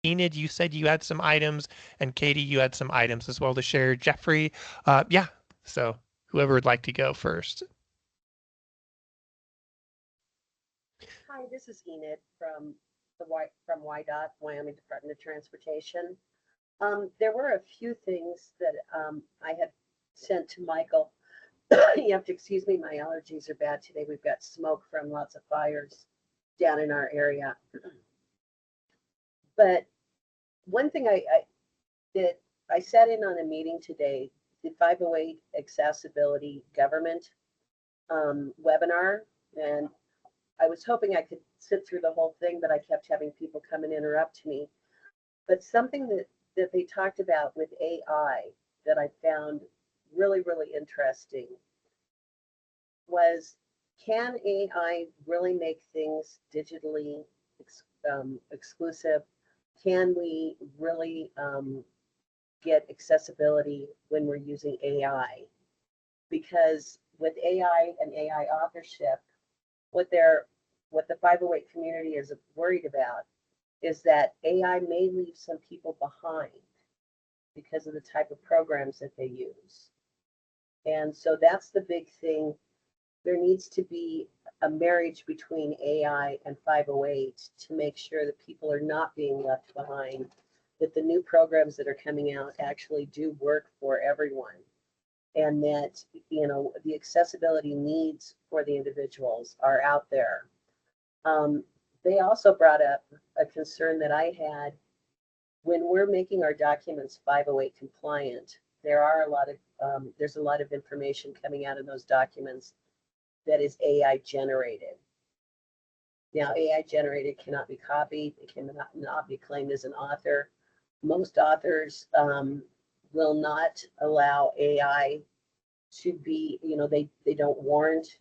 Enid, you said you had some items, and Katie, you had some items as well to share. Jeffrey, yeah, so whoever would like to go first. Hi, this is Enid from from YDOT, Wyoming Department of Transportation. There were a few things that I had sent to Michael. You have to excuse me, my allergies are bad today. We've got smoke from lots of fires down in our area. But one thing I did, I sat in on a meeting today, the 508 Accessibility Government webinar, and I was hoping I could sit through the whole thing, but I kept having people come and interrupt me. But something that they talked about with AI that I found really, really interesting was, can AI really make things digitally exclusive? Can we really get accessibility when we're using AI? Because with AI and AI authorship, what they're what the 508 community is worried about is that AI may leave some people behind because of the type of programs that they use. And so that's the big thing. There needs to be a marriage between AI and 508 to make sure that people are not being left behind, that the new programs that are coming out actually do work for everyone, and that, the accessibility needs for the individuals are out there. Um, they also brought up a concern that I had. When we're making our documents 508 compliant, there's a lot of information coming out of those documents that is AI generated. Now, AI generated cannot be copied. It cannot not be claimed as an author. Most authors will not allow AI to be, they don't warrant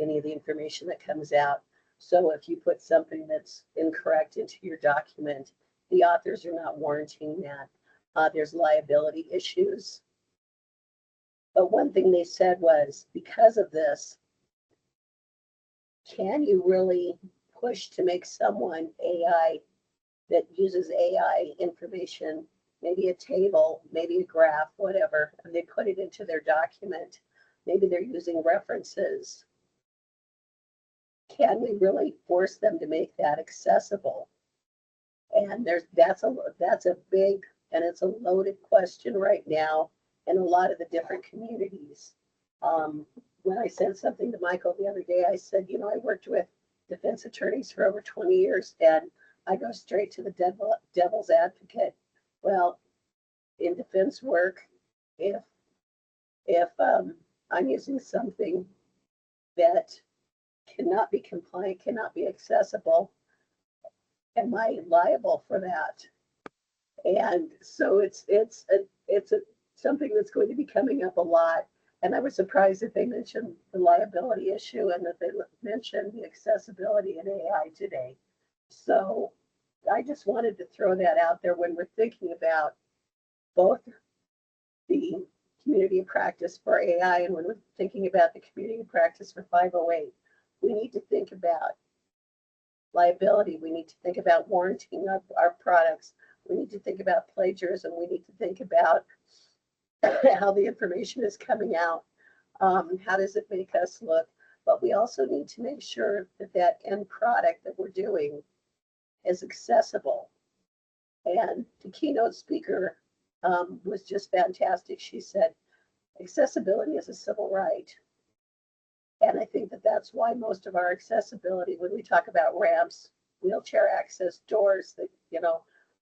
any of the information that comes out. So if you put something that's incorrect into your document, the authors are not warranting that. There's liability issues. But one thing they said was, because of this, can you really push to make someone AI that uses AI information, maybe a table, maybe a graph, whatever, and they put it into their document? Maybe they're using references. Can we really force them to make that accessible? And that's a big, and it's a loaded question right now in a lot of the different communities. Um, when I said something to Michael the other day, I said, I worked with defense attorneys for over 20 years, and I go straight to the devil's advocate. Well, in defense work, if if I'm using something that cannot be compliant, cannot be accessible, am I liable for that? And so it's something that's going to be coming up a lot. And I was surprised that they mentioned the liability issue and that they mentioned the accessibility in AI today. So I just wanted to throw that out there when we're thinking about both the community of practice for AI and when we're thinking about the community of practice for 508. We need to think about liability. We need to think about warranting our products. We need to think about plagiarism. We need to think about how the information is coming out. How does it make us look? But we also need to make sure that that end product that we're doing is accessible. And the keynote speaker was just fantastic. She said, accessibility is a civil right. And I think that that's why most of our accessibility, when we talk about ramps, wheelchair access, doors,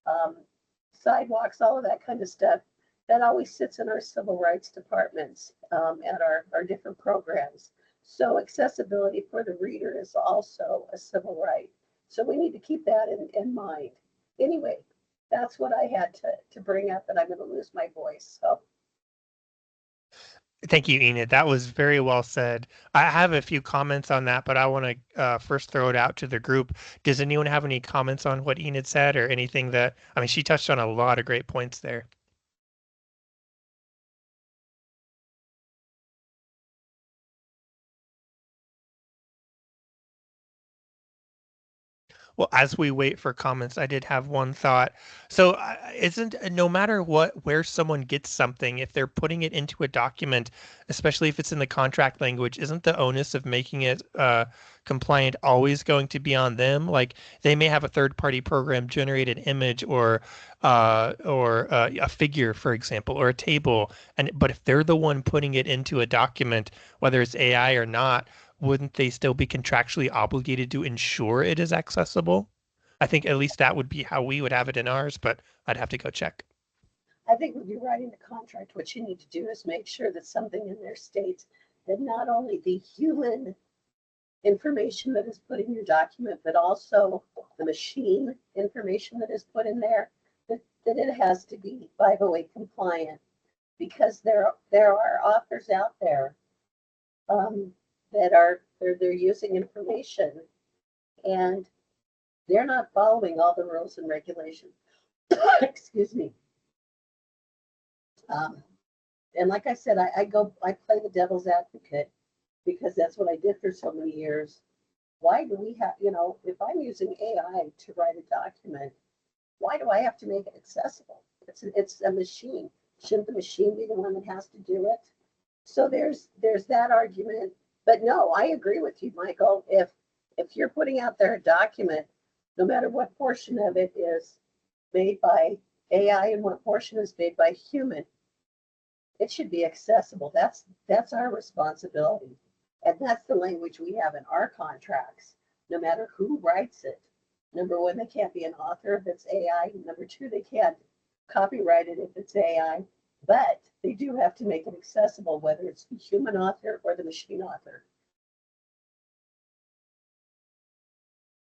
um, sidewalks, all of that kind of stuff, that always sits in our civil rights departments at our different programs. So accessibility for the reader is also a civil right. So we need to keep that in mind. Anyway, that's what I had to bring up, and I'm going to lose my voice. So Thank you, Enid. That was very well said. I have a few comments on that, but I want to first throw it out to the group. Does anyone have any comments on what Enid said or anything that, I mean, she touched on a lot of great points there. Well, as we wait for comments, I did have one thought. So, isn't no matter where someone gets something, if they're putting it into a document, especially if it's in the contract language, isn't the onus of making it compliant always going to be on them? Like they may have a third-party program generate an image or a figure, for example, or a table, and but if they're the one putting it into a document, whether it's AI or not, wouldn't they still be contractually obligated to ensure it is accessible? I think at least that would be how we would have it in ours, but I'd have to go check. I think when you're writing the contract, what you need to do is make sure that something in there states that not only the human information that is put in your document, but also the machine information that is put in there, that it has to be 508 compliant, because there are authors out there that are they're using information and they're not following all the rules and regulations. Excuse me. Um, and like I said, I play the devil's advocate because that's what I did for so many years. Why do we have, if I'm using AI to write a document, why do I have to make it accessible? It's a machine. Shouldn't the machine be the one that has to do it? So there's that argument. But no, I agree with you, Michael. If you're putting out there a document, no matter what portion of it is made by AI and what portion is made by human, it should be accessible. That's our responsibility. And that's the language we have in our contracts, no matter who writes it. Number one, they can't be an author if it's AI. Number two, they can't copyright it if it's AI. But they do have to make it accessible, whether it's the human author or the machine author.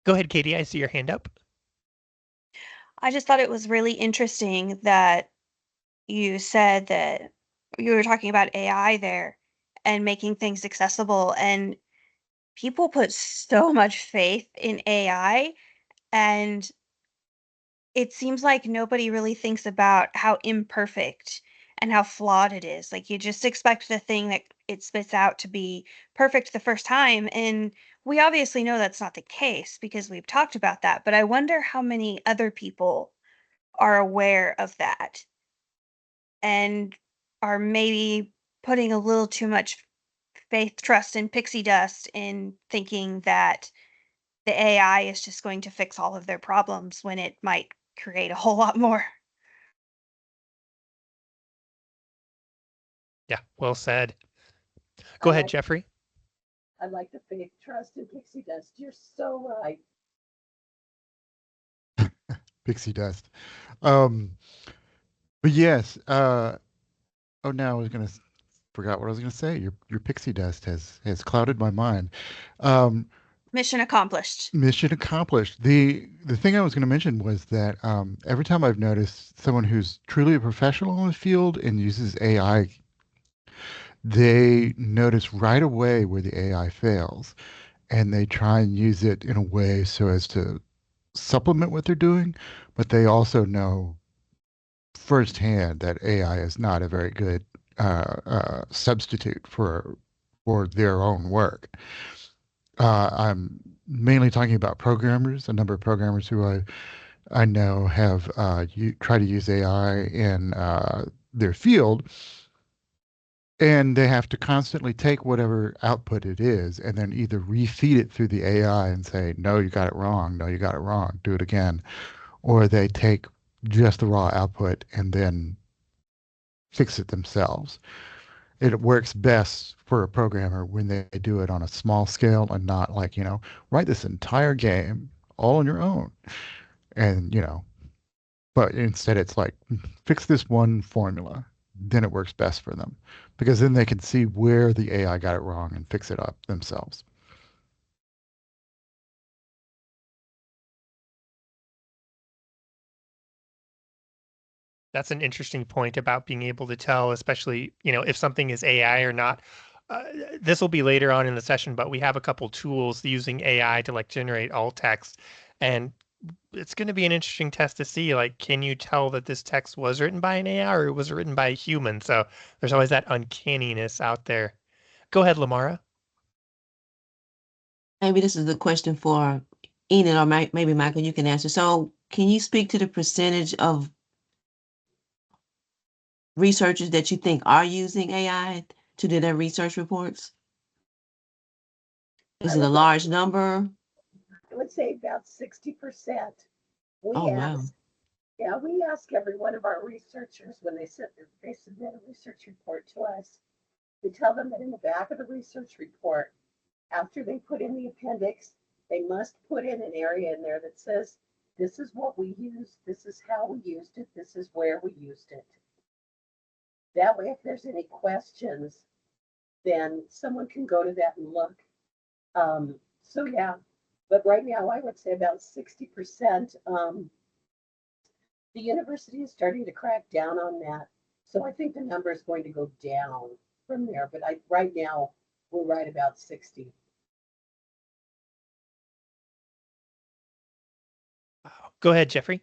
Go ahead, Katie. I see your hand up. I just thought it was really interesting that you said that you were talking about AI there and making things accessible, and people put so much faith in AI, and it seems like nobody really thinks about how imperfect and how flawed it is. Like, you just expect the thing that it spits out to be perfect the first time, and we obviously know that's not the case because we've talked about that, but I wonder how many other people are aware of that and are maybe putting a little too much faith, trust in pixie dust in thinking that the AI is just going to fix all of their problems when it might create a whole lot more. Yeah, well said. I Go ahead, like Jeffrey. I like the faith, trust, and pixie dust. You're so right. Pixie dust. Um, but yes. Oh, now I was gonna forgot what I was gonna say. Your pixie dust has clouded my mind. Um, Mission accomplished. mission accomplished. The thing I was gonna mention was that every time I've noticed someone who's truly a professional in the field and uses AI, they notice right away where the AI fails, and they try and use it in a way so as to supplement what they're doing, but they also know firsthand that AI is not a very good substitute for their own work. I'm mainly talking about programmers. A number of programmers who I know have try to use AI in their field, and they have to constantly take whatever output it is and then either refeed it through the AI and say, no, you got it wrong. No, you got it wrong. Do it again. Or they take just the raw output and then fix it themselves. It works best for a programmer when they do it on a small scale and not like, write this entire game all on your own. And, but instead it's like, fix this one formula. Then it works best for them because then they can see where the AI got it wrong and fix it up themselves. That's an interesting point about being able to tell, especially, if something is AI or not. Uh, this will be later on in the session, but we have a couple tools using AI to like generate alt text. And it's going to be an interesting test to see, like, can you tell that this text was written by an AI or was it written by a human? So there's always that uncanniness out there. Go ahead, Lamara. Maybe this is a question for Enid, or maybe Michael, you can answer. So can you speak to the percentage of researchers that you think are using AI to do their research reports? Is it a large number? I would say about 60%. Oh, We wow. ask, yeah, we ask every one of our researchers when they submit a research report to us, we tell them that in the back of the research report, after they put in the appendix, they must put in an area in there that says, this is what we used, this is how we used it, this is where we used it. That way, if there's any questions, then someone can go to that and look. So yeah, but right now I would say about 60%. The university is starting to crack down on that. So I think the number is going to go down from there. But right now we're right about 60. Go ahead, Jeffrey.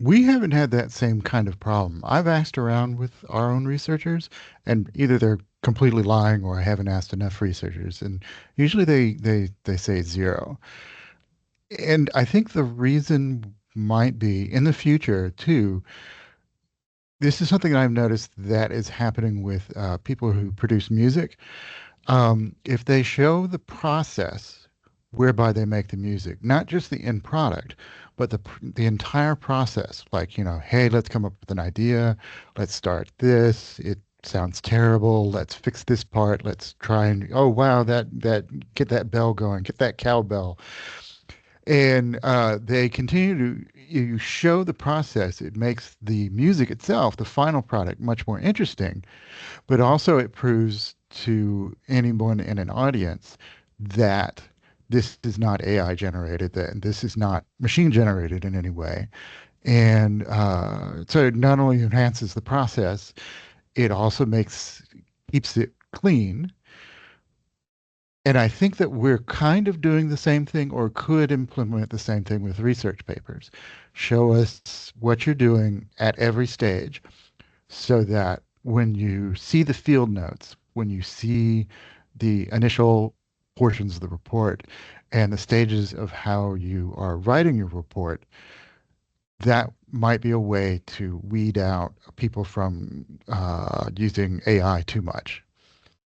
We haven't had that same kind of problem. I've asked around with our own researchers, and either they're completely lying or I haven't asked enough researchers, and usually they say zero. And I think the reason might be in the future too. This is something I've noticed that is happening with people who produce music. If they show the process whereby they make the music, not just the end product, but the entire process, like, hey, let's come up with an idea, let's start this, it sounds terrible, let's fix this part, let's try and, oh wow, that get that bell going, get that cowbell. And they continue to, you show the process, it makes the music itself, the final product, much more interesting, but also it proves to anyone in an audience that this is not AI generated, that this is not machine generated in any way. And so it not only enhances the process, it also keeps it clean. And I think that we're kind of doing the same thing or could implement the same thing with research papers. Show us what you're doing at every stage so that when you see the field notes, when you see the initial portions of the report and the stages of how you are writing your report, that might be a way to weed out people from using AI too much.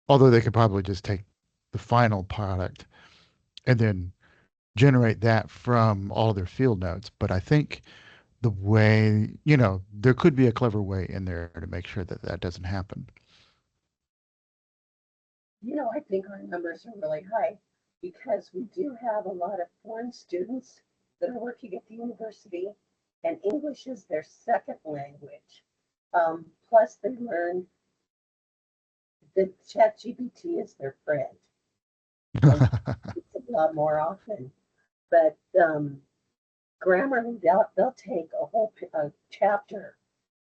Although they could probably just take the final product and then generate that from all of their field notes. But I think the way, there could be a clever way in there to make sure that that doesn't happen. I think our numbers are really high because we do have a lot of foreign students that are working at the university, and English is their second language. Plus, they learn that ChatGPT is their friend, and it's a lot more often. But Grammarly, they'll take a whole chapter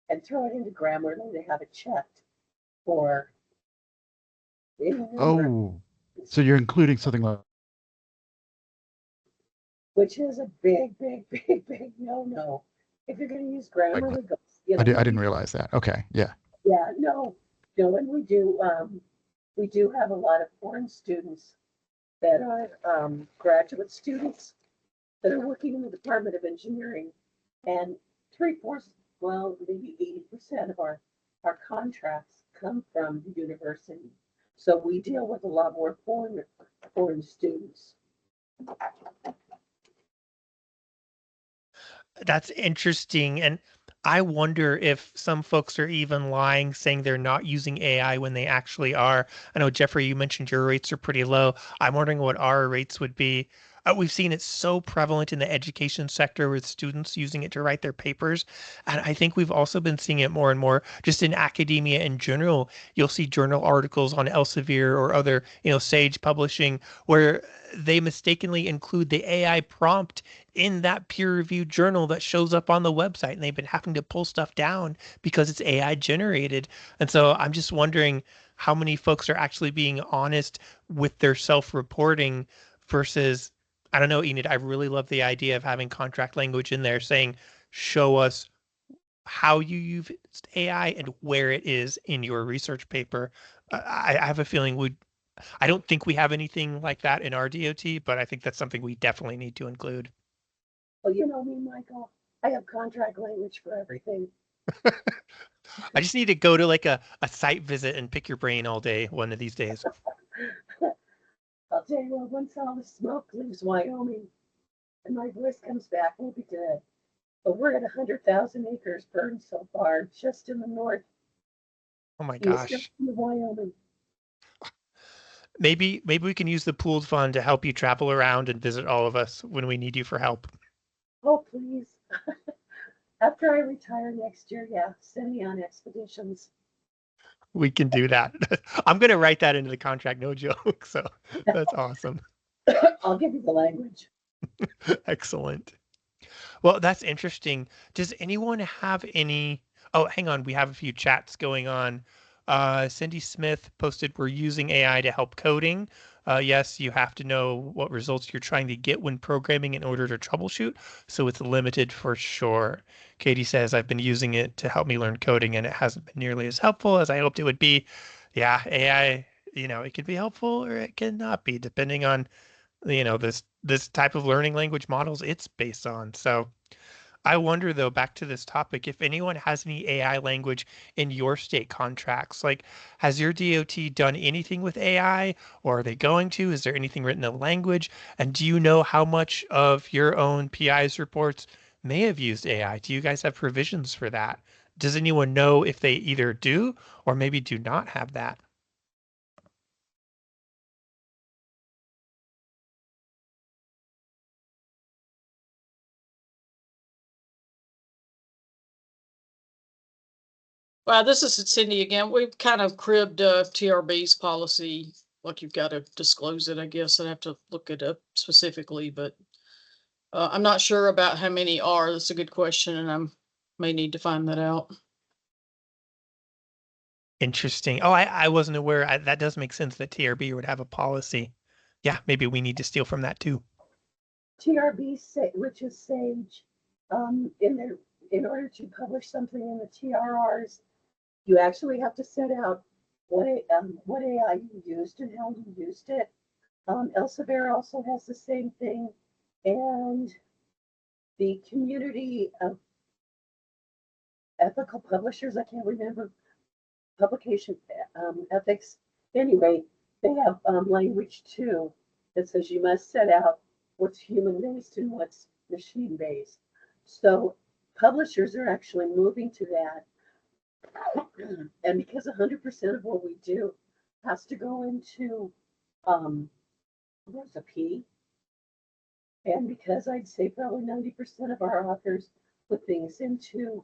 and throw it into Grammarly to have it checked for any number of Oh, things, so you're including something like, which is a big, big, big, big no-no. If you're going to use Grammarly, go, I didn't maybe, realize that. Okay, yeah. yeah, no, no, and we do have a lot of foreign students that are graduate students that are working in the Department of Engineering, and three-fourths, well, maybe 80% of our contracts come from the university. So we deal with a lot more foreign students. That's interesting. And I wonder if some folks are even lying, saying they're not using AI when they actually are. I know, Jeffrey, you mentioned your rates are pretty low. I'm wondering what our rates would be. We've seen it so prevalent in the education sector with students using it to write their papers. And I think we've also been seeing it more and more just in academia in general. You'll see journal articles on Elsevier or other, Sage publishing where they mistakenly include the AI prompt in that peer-reviewed journal that shows up on the website, and they've been having to pull stuff down because it's AI generated. And so I'm just wondering how many folks are actually being honest with their self-reporting versus, I don't know, Enid, I really love the idea of having contract language in there saying, show us how you use AI and where it is in your research paper. I have a feeling I don't think we have anything like that in our DOT, but I think that's something we definitely need to include. Well, you know me, Michael. I have contract language for everything. I just need to go to like a site visit and pick your brain all day one of these days. I'll tell you what, once all the smoke leaves Wyoming and my voice comes back, we'll be good. But we're at 100,000 acres burned so far, just in the north, Oh my eastern gosh. of Wyoming. Maybe we can use the pooled fund to help you travel around and visit all of us when we need you for help. Oh, please. After I retire next year, yeah, send me on expeditions. We can do that. I'm going to write that into the contract, no joke. So that's awesome. I'll give you the language. Excellent. Well, that's interesting. Does anyone have any? Oh, hang on. We have a few chats going on. Cindy Smith posted, "We're using AI to help coding. Yes, you have to know what results you're trying to get when programming in order to troubleshoot. So it's limited for sure." Katie says, "I've been using it to help me learn coding and it hasn't been nearly as helpful as I hoped it would be." Yeah, AI, it can be helpful or it cannot be depending on, this type of learning language models it's based on. So I wonder though, back to this topic, if anyone has any AI language in your state contracts, like has your DOT done anything with AI or are they going to? Is there anything written in language? And do you know how much of your own PI's reports may have used AI? Do you guys have provisions for that? Does anyone know if they either do or maybe do not have that? Well, this is Cindy again. We've kind of cribbed TRB's policy. Like you've got to disclose it, I guess. I'd have to look it up specifically, but I'm not sure about how many are. That's a good question, and I may need to find that out. Interesting. Oh, I wasn't aware. That does make sense that TRB would have a policy. Yeah, maybe we need to steal from that too. TRB, which is SAGE, in order to publish something in the TRRs, you actually have to set out what AI you used and how you used it. Elsevier also has the same thing, and the community of ethical publishers, I can't remember, publication ethics. Anyway, they have language too that says you must set out what's human based and what's machine based. So publishers are actually moving to that. And because 100% of what we do has to go into there's a P, and because I'd say probably 90% of our authors put things into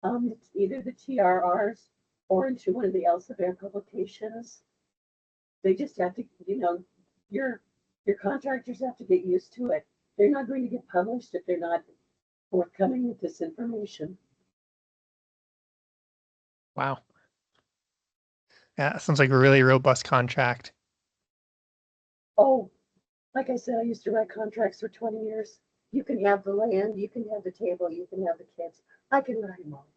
either the TRRs or into one of the Elsevier publications, they just have to, your contractors have to get used to it. They're not going to get published if they're not forthcoming with this information. Wow. Yeah, sounds like a really robust contract. Oh, like I said, I used to write contracts for 20 years. You can have the land, you can have the table, you can have the kids. I can write them all.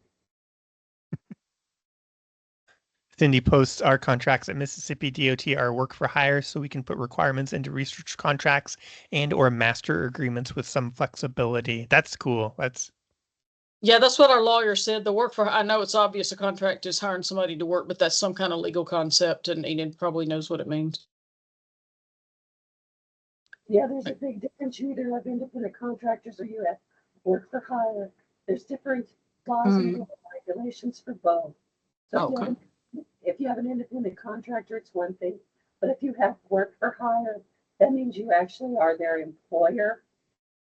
Cindy posts our contracts at Mississippi DOT are work for hire, so we can put requirements into research contracts and or master agreements with some flexibility. That's cool. Yeah, that's what our lawyer said. The work for, I know it's obvious a contract is hiring somebody to work, but that's some kind of legal concept, and Enid probably knows what it means. Yeah, there's a big difference. You either have independent contractors or you have work for hire. There's different laws and regulations for both. So Okay. if you have an independent contractor, it's one thing. But if you have work for hire, that means you actually are their employer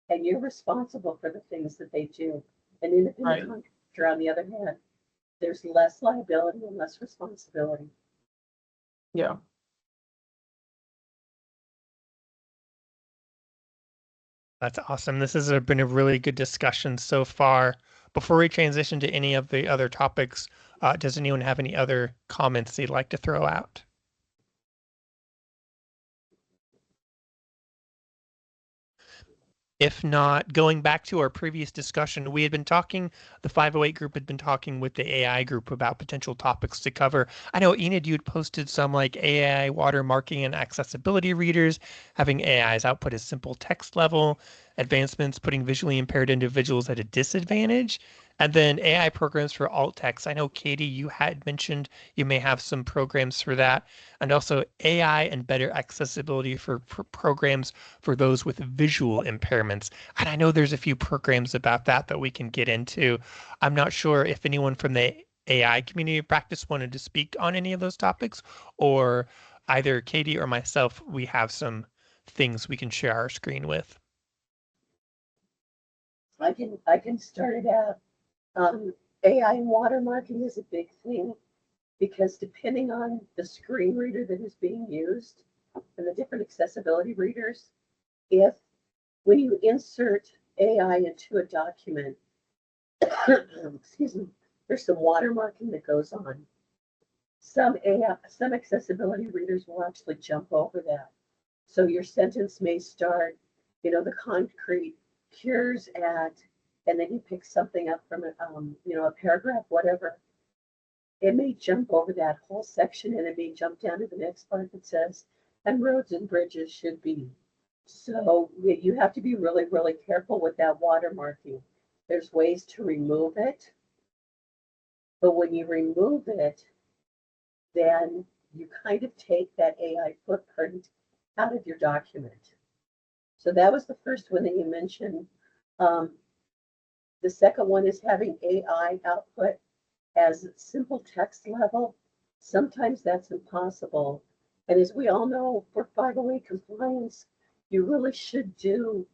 and you're responsible for the things that they do. An independent Right. contractor, on the other hand, there's less liability and less responsibility. Yeah. That's awesome. This has been a really good discussion so far. Before we transition to any of the other topics, does anyone have any other comments they'd like to throw out? If not, going back to our previous discussion, we had been talking, the 508 group had been talking with the AI group about potential topics to cover. I know, Enid, you'd posted some like AI watermarking and accessibility readers, having AI's output as simple text level, advancements putting visually impaired individuals at a disadvantage, and then AI programs for alt text. I know, Katie, you had mentioned you may have some programs for that, and also AI and better accessibility for programs for those with visual impairments. And I know there's a few programs about that that we can get into. I'm not sure if anyone from the AI community of practice wanted to speak on any of those topics, or either Katie or myself, we have some things we can share our screen with. I can start it out. AI watermarking is a big thing because depending on the screen reader that is being used and the different accessibility readers, if when you insert AI into a document, excuse me, there's some watermarking that goes on. Some AI, some accessibility readers will actually jump over that. So your sentence may start, the concrete cures at, and then you pick something up from a paragraph, whatever. It may jump over that whole section and it may jump down to the next part that says, and roads and bridges should be. So you have to be really, really careful with that watermarking. There's ways to remove it, but when you remove it, then you kind of take that AI footprint out of your document. So that was the first one that you mentioned. Um, the second one is having AI output as simple text level. Sometimes that's impossible. And as we all know, for 508 compliance, you really should do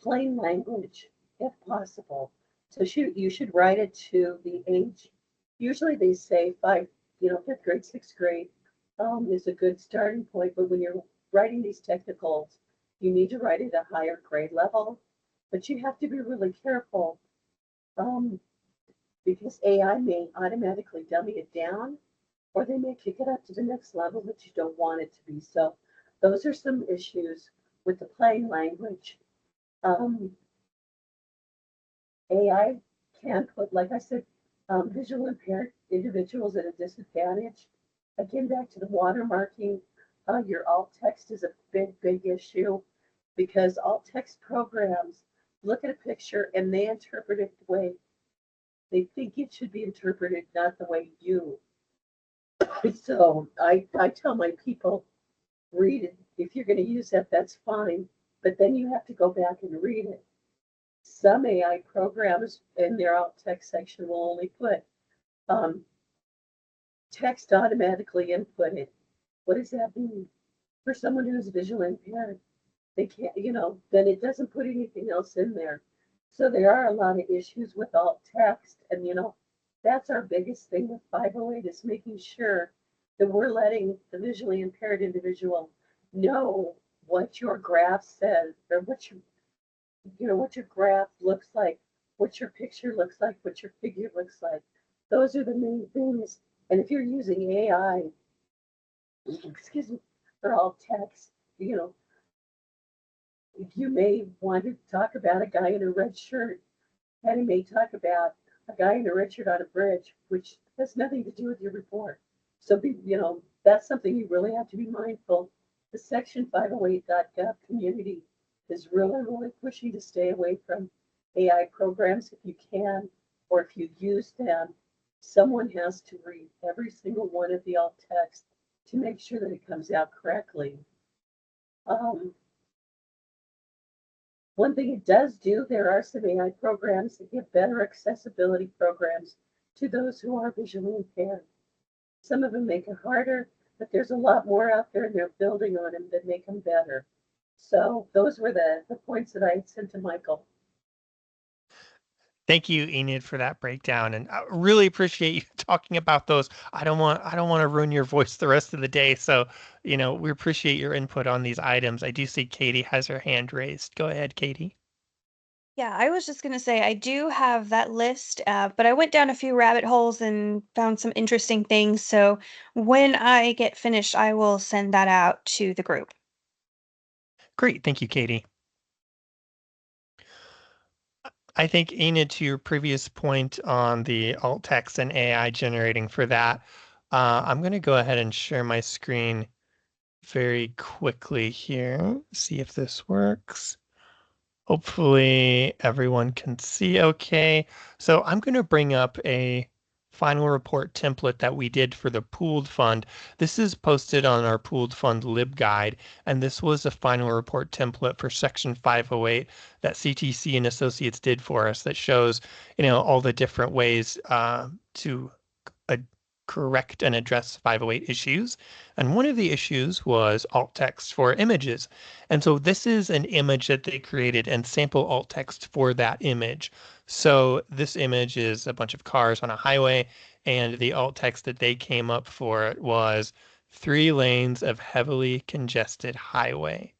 plain language if possible. So you should write it to the age. Usually they say fifth grade, sixth grade is a good starting point. But when you're writing these technicals, you need to write at a higher grade level. But you have to be really careful um, because AI may automatically dummy it down, or they may kick it up to the next level that you don't want it to be. So those are some issues with the plain language. Um, AI can put, like I said, visual impaired individuals at a disadvantage. Again, back to the watermarking, your alt text is a big, big issue because alt text programs look at a picture and they interpret it the way they think it should be interpreted, not the way you. So I tell my people, read it. If you're going to use that, that's fine. But then you have to go back and read it. Some AI programs in their alt text section will only put um, text automatically inputted. What does that mean? For someone who's visually impaired, they can't, then it doesn't put anything else in there. So there are a lot of issues with alt text. And, that's our biggest thing with 508 is making sure that we're letting the visually impaired individual know what your graph says or what your graph looks like, what your picture looks like, what your figure looks like. Those are the main things. And if you're using AI, excuse me, for all text, you may want to talk about a guy in a red shirt, and he may talk about a guy in a red shirt on a bridge, which has nothing to do with your report. So that's something you really have to be mindful. The Section 508.gov community is really, really pushing to stay away from AI programs if you can, or if you use them, someone has to read every single one of the alt text to make sure that it comes out correctly. One thing it does do, there are some AI programs that give better accessibility programs to those who are visually impaired. Some of them make it harder, but there's a lot more out there and they're building on them that make them better. So those were the points that I sent to Michael. Thank you, Enid, for that breakdown, and I really appreciate you talking about those. I don't want to ruin your voice the rest of the day, so we appreciate your input on these items. I do see Katie has her hand raised. Go ahead, Katie. Yeah, I was just gonna say I do have that list, but I went down a few rabbit holes and found some interesting things. So when I get finished, I will send that out to the group. Great, thank you, Katie. I think, Enid, to your previous point on the alt text and AI generating for that, I'm going to go ahead and share my screen very quickly here. See if this works. Hopefully everyone can see okay. So I'm going to bring up a final report template that we did for the pooled fund. This is posted on our pooled fund libguide, and this was a final report template for section 508 that CTC and Associates did for us that shows, all the different ways to uh, correct and address 508 issues. And one of the issues was alt text for images. And so this is an image that they created and sample alt text for that image. So this image is a bunch of cars on a highway, and the alt text that they came up for it was 3 lanes of heavily congested highway.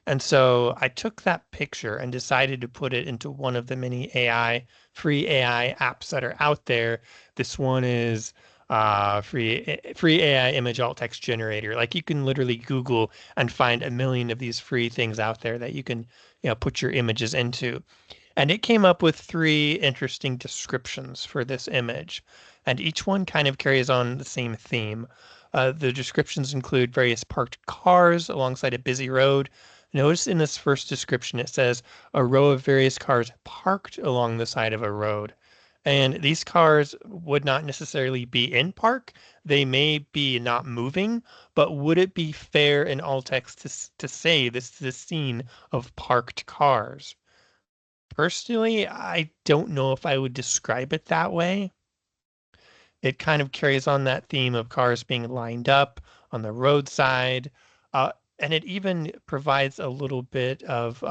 And so I took that picture and decided to put it into one of the many free AI apps that are out there. This one is free AI image alt text generator. Like, you can literally Google and find a million of these free things out there that you can, put your images into. And it came up with 3 interesting descriptions for this image. And each one kind of carries on the same theme. The descriptions include various parked cars alongside a busy road. Notice in this first description it says a row of various cars parked along the side of a road. And these cars would not necessarily be in park. They may be not moving, but would it be fair in all text to say this is a scene of parked cars? Personally, I don't know if I would describe it that way. It kind of carries on that theme of cars being lined up on the roadside. And it even provides a little bit of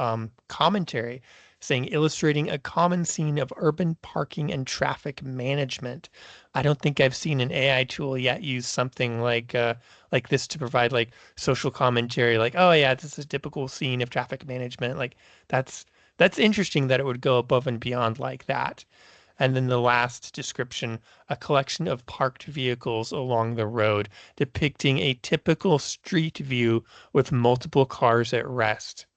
commentary, saying illustrating a common scene of urban parking and traffic management. I don't think I've seen an AI tool yet use something like this to provide like social commentary, like, oh yeah, this is a typical scene of traffic management. Like, that's that's interesting that it would go above and beyond like that. And then the last description, a collection of parked vehicles along the road, depicting a typical street view with multiple cars at rest.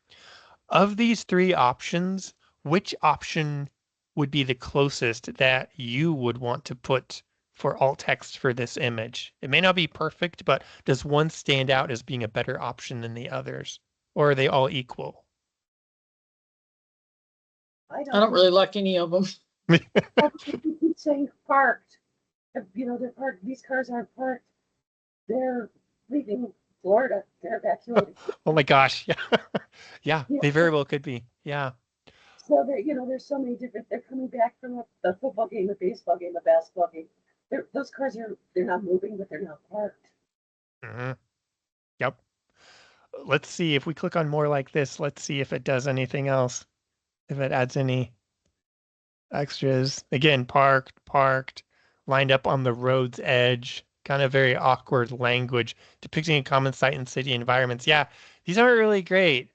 Of these 3 options, which option would be the closest that you would want to put for alt text for this image? It may not be perfect, but does one stand out as being a better option than the others? Or are they all equal? I I don't, don't really like any of them. you keep saying parked. They're parked, these cars aren't parked. They're leaving Florida. They're evacuating. Oh my gosh. Yeah. Yeah, Yeah, they very well could be. Yeah. so there's so many different, they're coming back from the football game, the baseball game, the basketball game. Those cars they're not moving, but they're not parked. Hmm. Yep. Let's see if we click on more like this. Let's see if it does anything else. If it adds any extras. Again, parked, lined up on the road's edge. Kind of very awkward language depicting a common sight in city environments. Yeah, these aren't really great.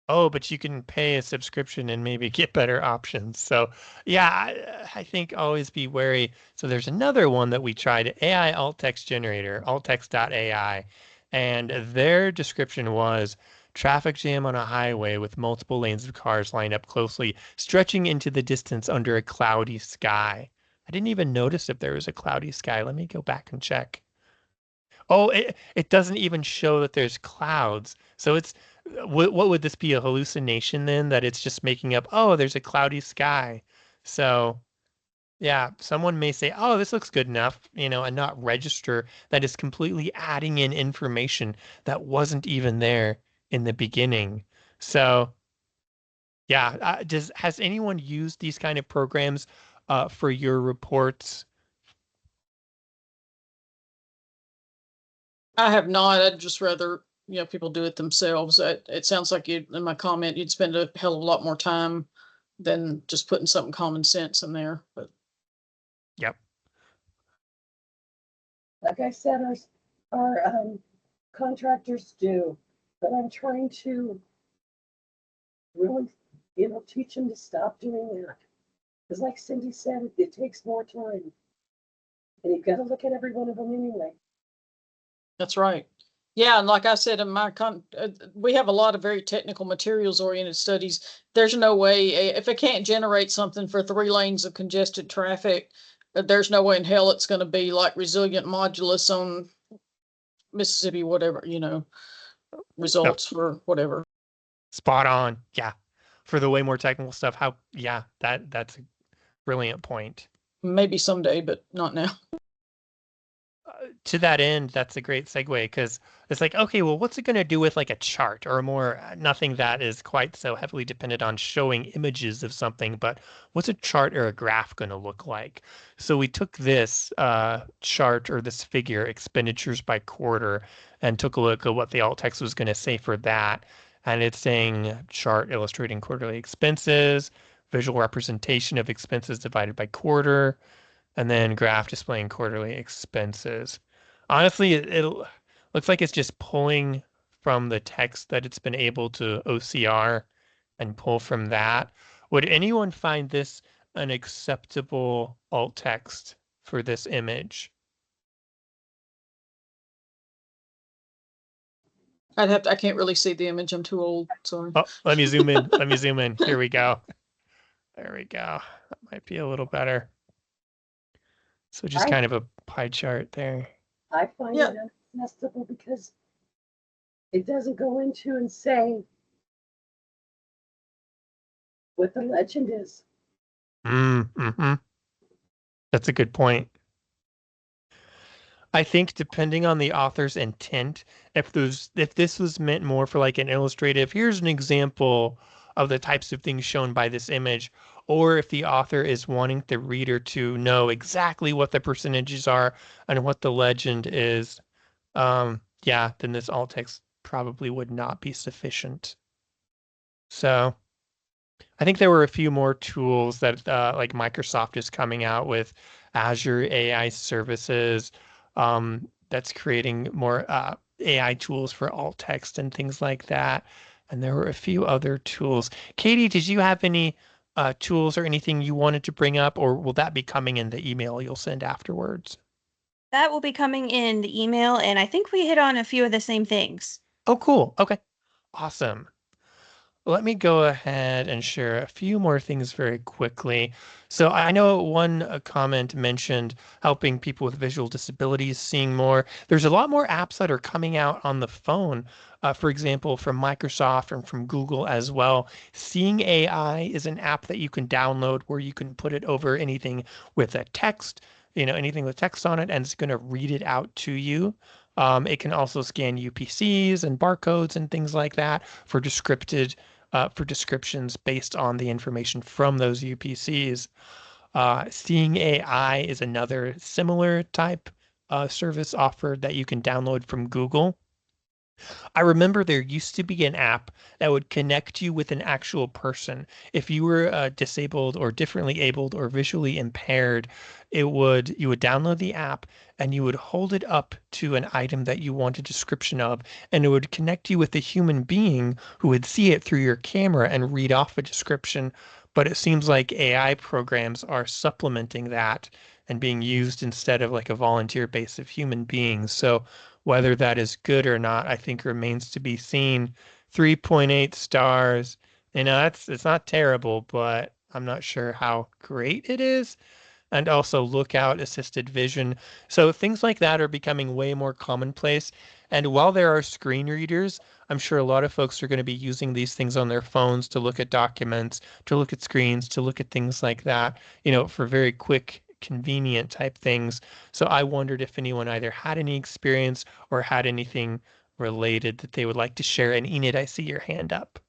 Oh, but you can pay a subscription and maybe get better options. So yeah, I think always be wary. So there's another one that we tried, AI alt text generator, alttext.ai, and their description was traffic jam on a highway with multiple lanes of cars lined up closely, stretching into the distance under a cloudy sky. I didn't even notice if there was a cloudy sky. Let me go back and check. Oh, it doesn't even show that there's clouds. So it's what would this be, a hallucination then, that it's just making up, oh, there's a cloudy sky. So yeah, someone may say, oh, this looks good enough, and not register that is completely adding in information that wasn't even there in the beginning. So yeah, has anyone used these kind of programs for your reports? I have not. I'd just rather, people do it themselves. It sounds like you, in my comment, you'd spend a hell of a lot more time than just putting something common sense in there. But Yep. Like I said, our contractors do, but I'm trying to really, teach them to stop doing that. Because like Cindy said, it takes more time. And you've got to look at every one of them anyway. that's right. Yeah, and like I said in my we have a lot of very technical materials oriented studies. There's no way if it can't generate something for 3 lanes of congested traffic, there's no way in hell it's going to be like resilient modulus on Mississippi, whatever, Oh, results for whatever. spot on. Yeah. For the way more technical stuff, that's a brilliant point. Maybe someday, but not now. To that end, that's a great segue because it's like, okay, well, what's it going to do with like a chart or more, nothing that is quite so heavily dependent on showing images of something, but what's a chart or a graph going to look like? So we took this chart or this figure, expenditures by quarter, and took a look at what the alt text was going to say for that. And it's saying chart illustrating quarterly expenses, visual representation of expenses divided by quarter, and then graph displaying quarterly expenses. Honestly, it looks like it's just pulling from the text that it's been able to OCR and pull from that. Would anyone find this an acceptable alt text for this image? I can't really see the image. I'm too old. Sorry. Oh, let me zoom in. Let me zoom in. Here we go. There we go. That might be a little better. So just I, kind of a pie chart there. I find Yeah. it unacceptable because it doesn't go into and say what the legend is. Mm-hmm. That's a good point. I think depending on the author's intent, if this was meant more for like an illustrative, here's an example of the types of things shown by this image, or if the author is wanting the reader to know exactly what the percentages are and what the legend is, yeah, then this alt text probably would not be sufficient. So I think there were a few more tools that like Microsoft is coming out with Azure AI services that's creating more AI tools for alt text and things like that. And there were a few other tools. Katie, did you have any tools or anything you wanted to bring up, or will that be coming in the email you'll send afterwards? That will be coming in the email, and I think we hit on a few of the same things. Oh, cool. Okay. Awesome. Let me go ahead and share a few more things very quickly. So I know one comment mentioned helping people with visual disabilities seeing more. There's a lot more apps that are coming out on the phone, for example, from Microsoft and from Google as well. Seeing AI is an app that you can download where you can put it over anything with a text, anything with text on it, and it's going to read it out to you. It can also scan UPCs and barcodes and things like that for for descriptions based on the information from those UPCs. Seeing AI is another similar type service offered that you can download from Google. I remember there used to be an app that would connect you with an actual person. If you were disabled or differently abled or visually impaired, you would download the app and you would hold it up to an item that you want a description of, and it would connect you with a human being who would see it through your camera and read off a description. But it seems like AI programs are supplementing that and being used instead of like a volunteer base of human beings. So whether that is good or not, I think remains to be seen. 3.8 stars. It's not terrible, but I'm not sure how great it is. And also lookout assisted vision. So things like that are becoming way more commonplace. And while there are screen readers, I'm sure a lot of folks are going to be using these things on their phones to look at documents, to look at screens, to look at things like that, for very quick, convenient type things. So I wondered if anyone either had any experience or had anything related that they would like to share. And Enid, I see your hand up.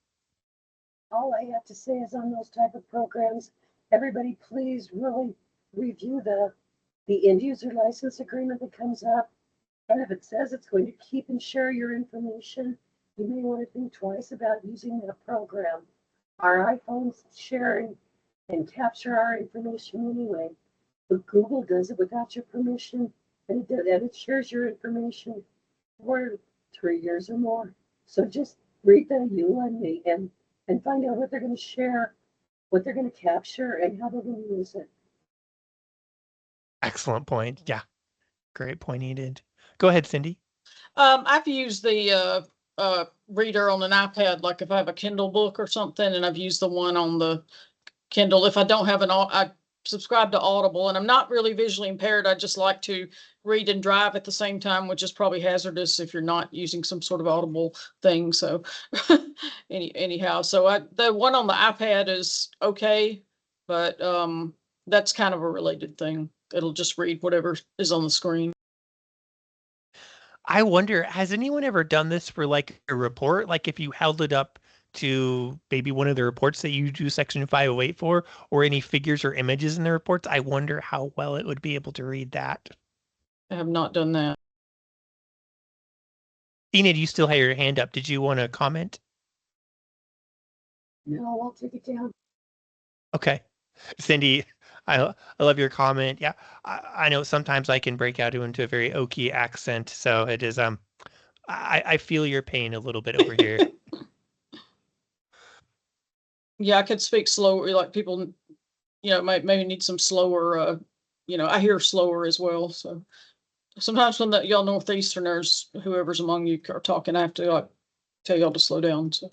All I have to say is on those type of programs, everybody please really review the end user license agreement that comes up. And if it says it's going to keep and share your information, you may want to think twice about using that program. Our iPhones share and capture our information anyway, but Google does it without your permission, and it shares your information for 3 years or more. So just read the ULA and find out what they're going to share, what they're going to capture, and how they're going to use it. Excellent point. Yeah, great point, Enid. Go ahead, Cindy. I've used the reader on an iPad, like if I have a Kindle book or something, and I've used the one on the Kindle. If I don't have I subscribe to Audible, and I'm not really visually impaired. I just like to read and drive at the same time, which is probably hazardous if you're not using some sort of Audible thing. So anyhow, so the one on the iPad is okay, but that's kind of a related thing. It'll just read whatever is on the screen. I wonder, has anyone ever done this for like a report? Like if you held it up to maybe one of the reports that you do Section 508 for, or any figures or images in the reports, I wonder how well it would be able to read that. I have not done that. Enid, you still have your hand up. Did you want to comment? No, I'll take it down. Okay. Cindy, I love your comment. Yeah, I know sometimes I can break out into a very oaky accent, so it is I feel your pain a little bit over here. Yeah, I could speak slower, like people, maybe need some slower, I hear slower as well. So sometimes when y'all Northeasterners, whoever's among you are talking, I have to like tell y'all to slow down. So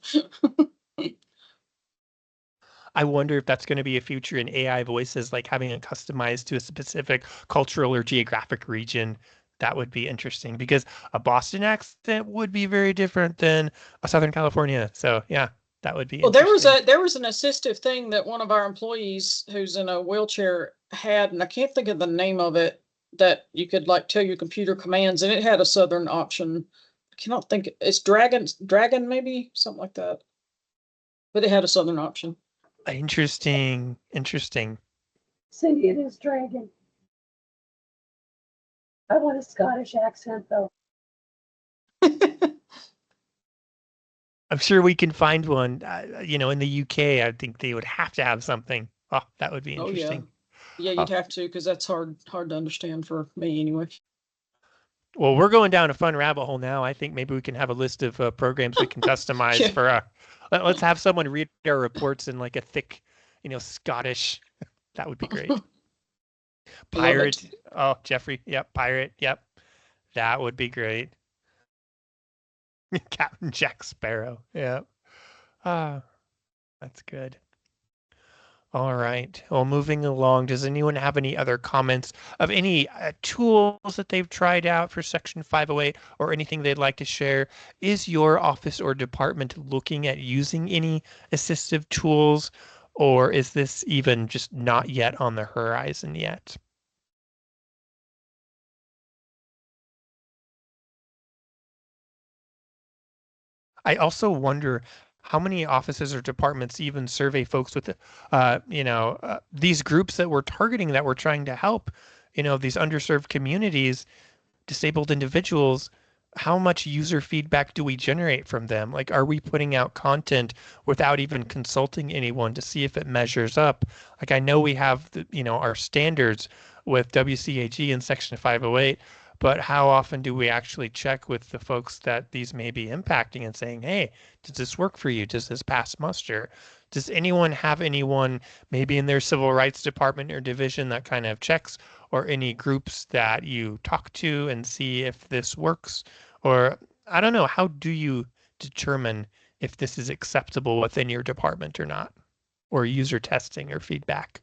I wonder if that's going to be a future in AI voices, like having it customized to a specific cultural or geographic region. That would be interesting because a Boston accent would be very different than a Southern California. So yeah, that would be well, interesting. there was an assistive thing that one of our employees who's in a wheelchair had, and I can't think of the name of it, that you could like tell your computer commands, and it had a Southern option. I cannot think. It's Dragon maybe, something like that. But it had a Southern option. Interesting. Interesting. Cindy, it is Dragon. I want a Scottish accent though. I'm sure we can find one. In the UK, I think they would have to have something. Oh, that would be Oh yeah. interesting. Yeah, you'd have to, because that's hard to understand for me anyway. Well, we're going down a fun rabbit hole now. I think maybe we can have a list of programs we can customize Yeah. for. Let's have someone read our reports in like a thick, Scottish. That would be great. Pirate. Oh, Jeffrey. Yep. Pirate. Yep. That would be great. Captain Jack Sparrow. Yep. Ah, that's good. All right. Well, moving along, does anyone have any other comments of any tools that they've tried out for Section 508 or anything they'd like to share? Is your office or department looking at using any assistive tools, or is this even just not yet on the horizon yet? I also wonder how many offices or departments even survey folks with, these groups that we're targeting, that we're trying to help, these underserved communities, disabled individuals. How much user feedback do we generate from them? Like, are we putting out content without even consulting anyone to see if it measures up? Like, I know we have our standards with WCAG in Section 508, but how often do we actually check with the folks that these may be impacting and saying, hey, does this work for you? Does this pass muster? Does anyone have anyone maybe in their civil rights department or division that kind of checks, or any groups that you talk to and see if this works? Or I don't know, how do you determine if this is acceptable within your department or not, or user testing or feedback?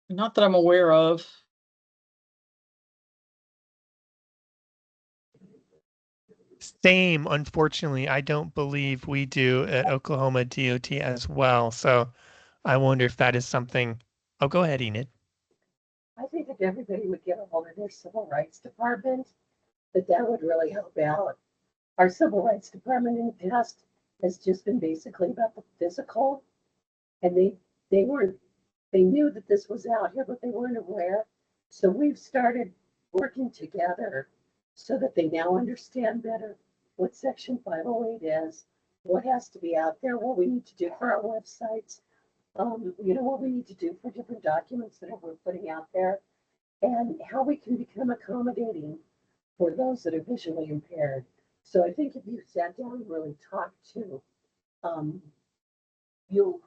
Not that I'm aware of. Same, unfortunately, I don't believe we do at Oklahoma DOT as well. So I wonder if that is something. Oh, go ahead, Enid. I think if everybody would get a hold of their civil rights department, that would really help out. Our civil rights department in the past has just been basically about the physical, and they knew that this was out here, but they weren't aware. So we've started working together so that they now understand better what Section 508 is, what has to be out there, what we need to do for our websites, what we need to do for different documents that we're putting out there, and how we can become accommodating for those that are visually impaired. So I think if you sat down and really talked to,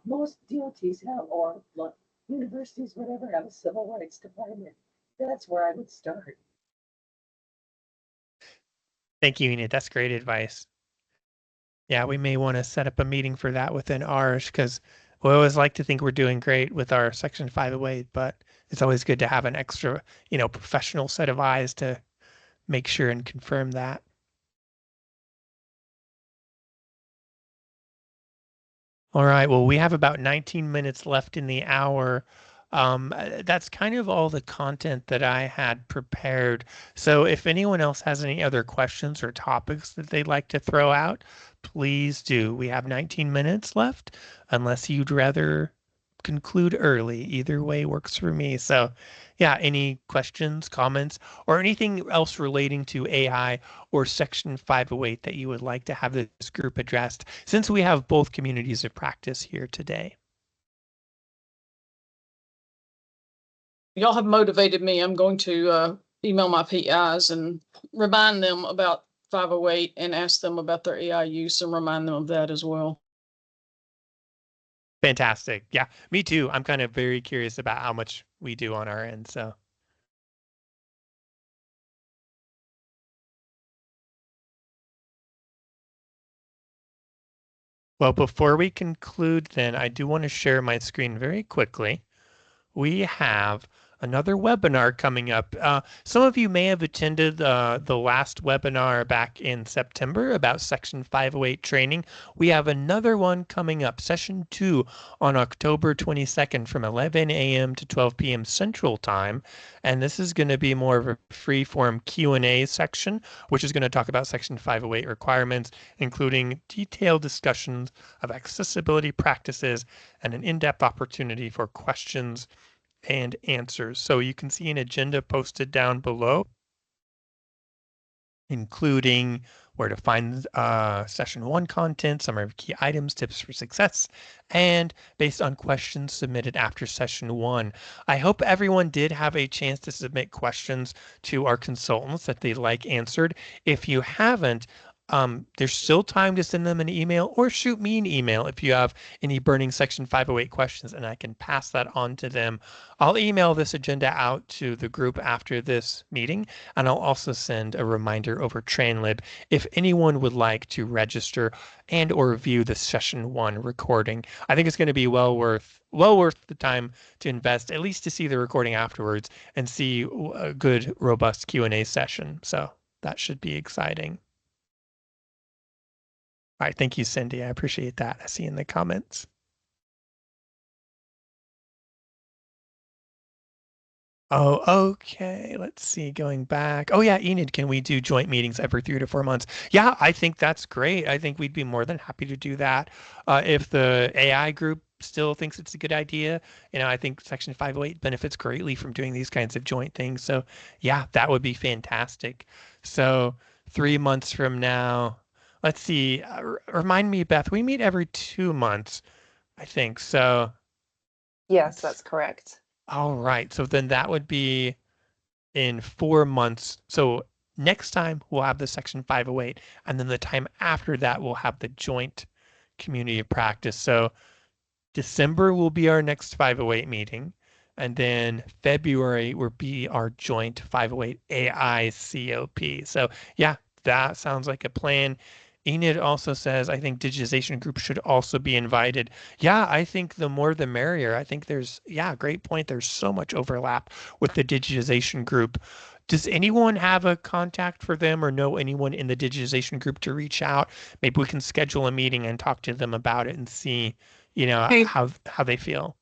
most DOTs have, or universities, whatever, have a civil rights department. That's where I would start. Thank you, Enid. That's great advice. Yeah, we may want to set up a meeting for that within ours because we always like to think we're doing great with our Section 508, but it's always good to have an extra, professional set of eyes to make sure and confirm that. All right. Well, we have about 19 minutes left in the hour. That's kind of all the content that I had prepared. So if anyone else has any other questions or topics that they'd like to throw out, please do. We have 19 minutes left, unless you'd rather conclude early. Either way works for me. So yeah, any questions, comments, or anything else relating to AI or Section 508 that you would like to have this group addressed, since we have both communities of practice here today? Y'all have motivated me. I'm going to email my PIs and remind them about 508 and ask them about their AI use and remind them of that as well. Fantastic. Yeah, me too. I'm kind of very curious about how much we do on our end. So. Well, before we conclude, then, I do want to share my screen very quickly. We have another webinar coming up. Some of you may have attended the last webinar back in September about Section 508 training. We have another one coming up, Session 2, on October 22nd from 11 a.m. to 12 p.m. Central Time. And this is going to be more of a free-form Q&A section, which is going to talk about Section 508 requirements, including detailed discussions of accessibility practices and an in-depth opportunity for questions and answers. So you can see an agenda posted down below, including where to find session 1 content, summary of key items, tips for success, and based on questions submitted after session 1. I hope everyone did have a chance to submit questions to our consultants that they'd like answered. If you haven't, there's still time to send them an email or shoot me an email if you have any burning Section 508 questions, and I can pass that on to them. I'll email this agenda out to the group after this meeting, and I'll also send a reminder over TrainLib if anyone would like to register and or view the session 1 recording. I think it's going to be well worth the time to invest, at least to see the recording afterwards and see a good, robust Q&A session. So that should be exciting. All right, thank you, Cindy. I appreciate that. I see in the comments. Oh, okay. Let's see. Going back. Oh, yeah, Enid, can we do joint meetings every 3 to 4 months? Yeah, I think that's great. I think we'd be more than happy to do that. If the AI group still thinks it's a good idea, I think Section 508 benefits greatly from doing these kinds of joint things. So, yeah, that would be fantastic. So, 3 months from now, let's see. Remind me, Beth, we meet every 2 months, I think. So, Yes, that's correct. all right. So then that would be in 4 months. So next time we'll have the Section 508, and then the time after that we'll have the joint community of practice. So December will be our next 508 meeting, and then February will be our joint 508 AI COP. So yeah, that sounds like a plan. Enid also says, I think digitization groups should also be invited. Yeah, I think the more the merrier. I think great point. There's so much overlap with the digitization group. Does anyone have a contact for them or know anyone in the digitization group to reach out? Maybe we can schedule a meeting and talk to them about it and see, Hey, how they feel.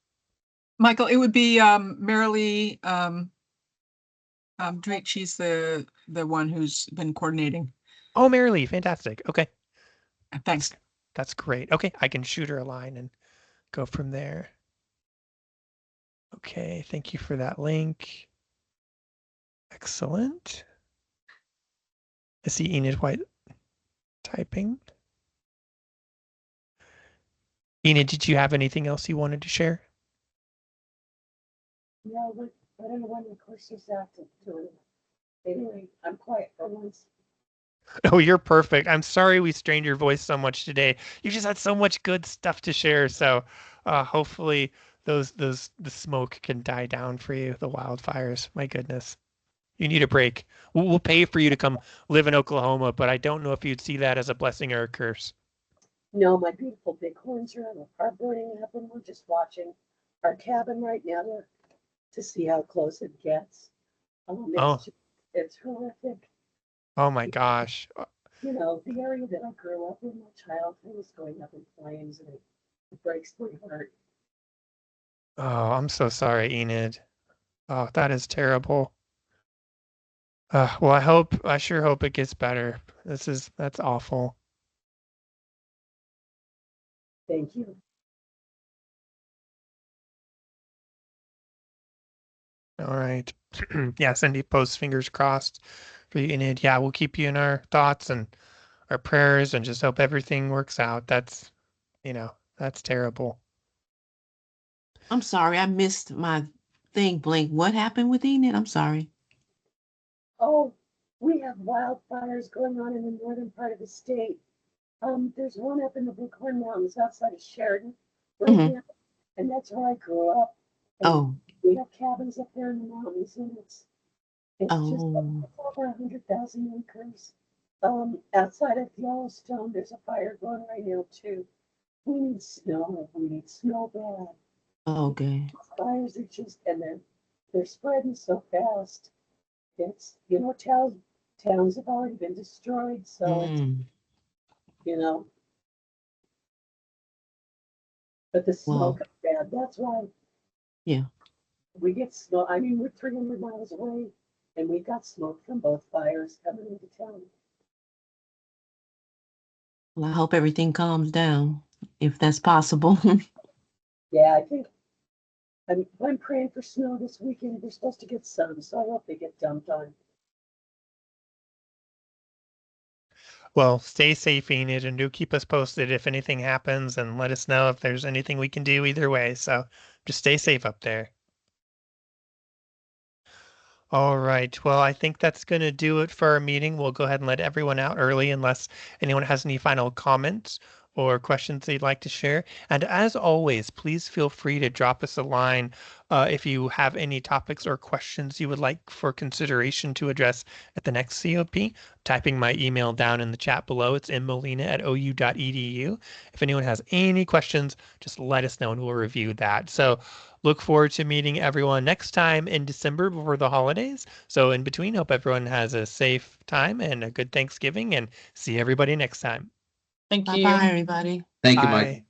Michael, it would be Marilee Drake. She's the one who's been coordinating. Oh, Mary Lee, fantastic. Okay. Thanks. That's great. Okay, I can shoot her a line and go from there. Okay, thank you for that link. Excellent. I see Enid White typing. Enid, did you have anything else you wanted to share? No, but I don't know when the course is out to do it. Anyway, I'm quiet for once. Oh, you're perfect. I'm sorry we strained your voice so much today. You just had so much good stuff to share. So hopefully the smoke can die down for you, the wildfires. My goodness. You need a break. We'll pay for you to come live in Oklahoma, but I don't know if you'd see that as a blessing or a curse. No, my beautiful bighorns are burning up, and we're just watching our cabin right now to see how close it gets. Oh, It's horrific. oh my gosh. You know, the area that I grew up in, my childhood was going up in flames, and it breaks my heart. Oh, I'm so sorry, Enid. Oh, that is terrible. Well, I sure hope it gets better. That's awful. Thank you. All right. Yeah, Cindy posts fingers crossed for you, Enid. Yeah, we'll keep you in our thoughts and our prayers and just hope everything works out. That's terrible. I'm sorry, I missed my thing blink. What happened with Enid? I'm sorry. Oh, we have wildfires going on in the northern part of the state. There's one up in the Bighorn Mountains outside of Sheridan right Mhm. now, and that's where I grew up. And Oh, we have cabins up there in the mountains, and it's just oh, it's over 100,000 acres. Outside of Yellowstone, there's a fire going right now too. We need snow. We need snow bad. okay. Fires are just, and they're spreading so fast. It's, towns have already been destroyed, so it's, Mm, you know, but the well, smoke is bad. That's why yeah. we get snow. I mean, we're 300 miles away, and we got smoke from both fires coming into town. Well, I hope everything calms down, if that's possible. Yeah, I'm praying for snow this weekend. We're supposed to get some, so I hope they get dumped on. Well, stay safe, Enid, and do keep us posted if anything happens and let us know if there's anything we can do either way. So just stay safe up there. All right. Well, I think that's going to do it for our meeting. We'll go ahead and let everyone out early unless anyone has any final comments or questions they'd like to share. And as always, please feel free to drop us a line if you have any topics or questions you would like for consideration to address at the next COP. Typing my email down in the chat below. It's mmolina@ou.edu. If anyone has any questions, just let us know and we'll review that. So look forward to meeting everyone next time in December before the holidays. So in between, hope everyone has a safe time and a good Thanksgiving and see everybody next time. Thank Bye bye, you. everybody. Thank you, Mike. Bye.